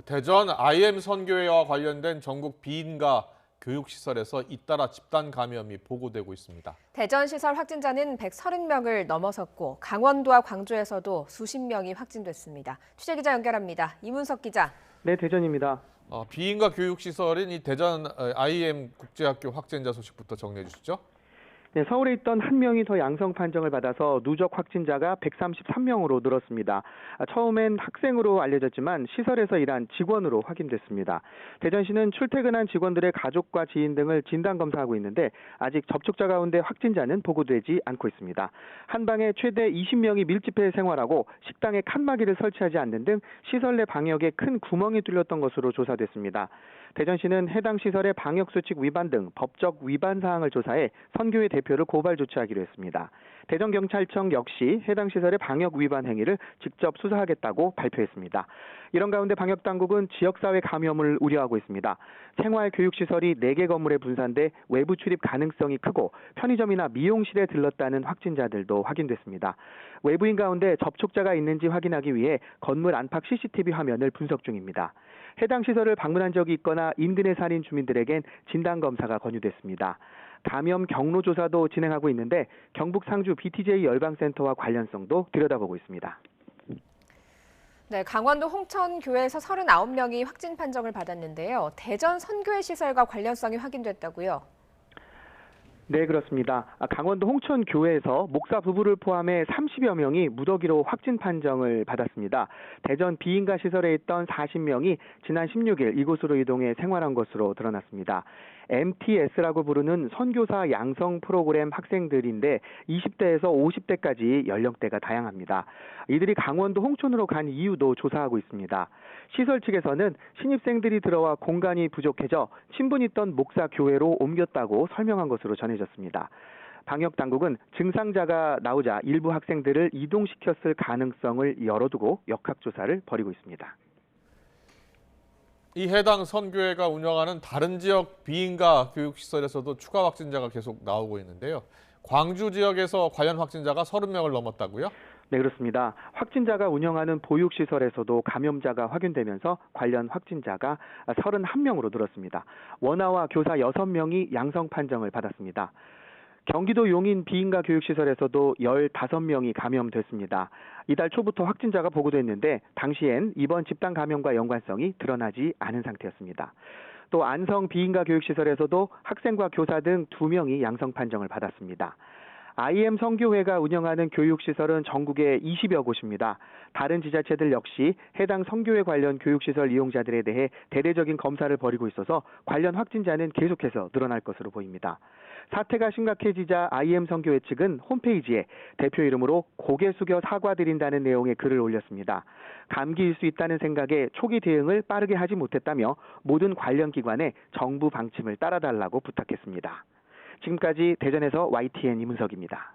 대전 IM 선교회와 관련된 전국 비인가 교육시설에서 잇따라 집단 감염이 보고되고 있습니다. 대전 시설 확진자는 130명을 넘어섰고 강원도와 광주에서도 수십 명이 확진됐습니다. 취재기자 연결합니다. 이문석 기자. 네, 대전입니다. 비인가 교육시설인 이 대전 IM 국제학교 확진자 소식부터 정리해 주시죠. 네, 서울에 있던 한 명이 더 양성 판정을 받아서 누적 확진자가 133명으로 늘었습니다. 처음엔 학생으로 알려졌지만 시설에서 일한 직원으로 확인됐습니다. 대전시는 출퇴근한 직원들의 가족과 지인 등을 진단검사하고 있는데 아직 접촉자 가운데 확진자는 보고되지 않고 있습니다. 한 방에 최대 20명이 밀집해 생활하고 식당에 칸막이를 설치하지 않는 등 시설 내 방역에 큰 구멍이 뚫렸던 것으로 조사됐습니다. 대전시는 해당 시설의 방역수칙 위반 등 법적 위반 사항을 조사해 선교회 대표를 고발 조치하기로 했습니다. 대전경찰청 역시 해당 시설의 방역 위반 행위를 직접 수사하겠다고 발표했습니다. 이런 가운데 방역당국은 지역사회 감염을 우려하고 있습니다. 생활교육시설이 4개 건물에 분산돼 외부 출입 가능성이 크고 편의점이나 미용실에 들렀다는 확진자들도 확인됐습니다. 외부인 가운데 접촉자가 있는지 확인하기 위해 건물 안팎 CCTV 화면을 분석 중입니다. 해당 시설을 방문한 적이 있거나 인근에 사는 주민들에겐 진단검사가 권유됐습니다. 감염 경로 조사도 진행하고 있는데 경북 상주 BTJ 열방센터와 관련성도 들여다보고 있습니다. 네, 강원도 홍천교회에서 39명이 확진 판정을 받았는데요. 대전 선교회 시설과 관련성이 확인됐다고요? 네, 그렇습니다. 강원도 홍천교회에서 목사 부부를 포함해 30여 명이 무더기로 확진 판정을 받았습니다. 대전 비인가 시설에 있던 40명이 지난 16일 이곳으로 이동해 생활한 것으로 드러났습니다. MTS라고 부르는 선교사 양성 프로그램 학생들인데 20대에서 50대까지 연령대가 다양합니다. 이들이 강원도 홍천으로 간 이유도 조사하고 있습니다. 시설 측에서는 신입생들이 들어와 공간이 부족해져 친분이 있던 목사 교회로 옮겼다고 설명한 것으로 전해졌습니다. 방역당국은 증상자가 나오자 일부 학생들을 이동시켰을 가능성을 열어두고 역학조사를 벌이고 있습니다. 이 해당 선교회가 운영하는 다른 지역 비인가 교육시설에서도 추가 확진자가 계속 나오고 있는데요. 광주 지역에서 관련 확진자가 30명을 넘었다고요? 네, 그렇습니다. 확진자가 운영하는 보육시설에서도 감염자가 확인되면서 관련 확진자가 31명으로 늘었습니다. 원아와 교사 6명이 양성 판정을 받았습니다. 경기도 용인 비인가 교육시설에서도 15명이 감염됐습니다. 이달 초부터 확진자가 보고됐는데 당시엔 이번 집단 감염과 연관성이 드러나지 않은 상태였습니다. 또 안성 비인가 교육시설에서도 학생과 교사 등 2명이 양성 판정을 받았습니다. IM 선교회가 운영하는 교육시설은 전국에 20여 곳입니다. 다른 지자체들 역시 해당 선교회 관련 교육시설 이용자들에 대해 대대적인 검사를 벌이고 있어서 관련 확진자는 계속해서 늘어날 것으로 보입니다. 사태가 심각해지자 IM 선교회 측은 홈페이지에 대표 이름으로 고개 숙여 사과드린다는 내용의 글을 올렸습니다. 감기일 수 있다는 생각에 초기 대응을 빠르게 하지 못했다며 모든 관련 기관에 정부 방침을 따라달라고 부탁했습니다. 지금까지 대전에서 YTN 이문석입니다.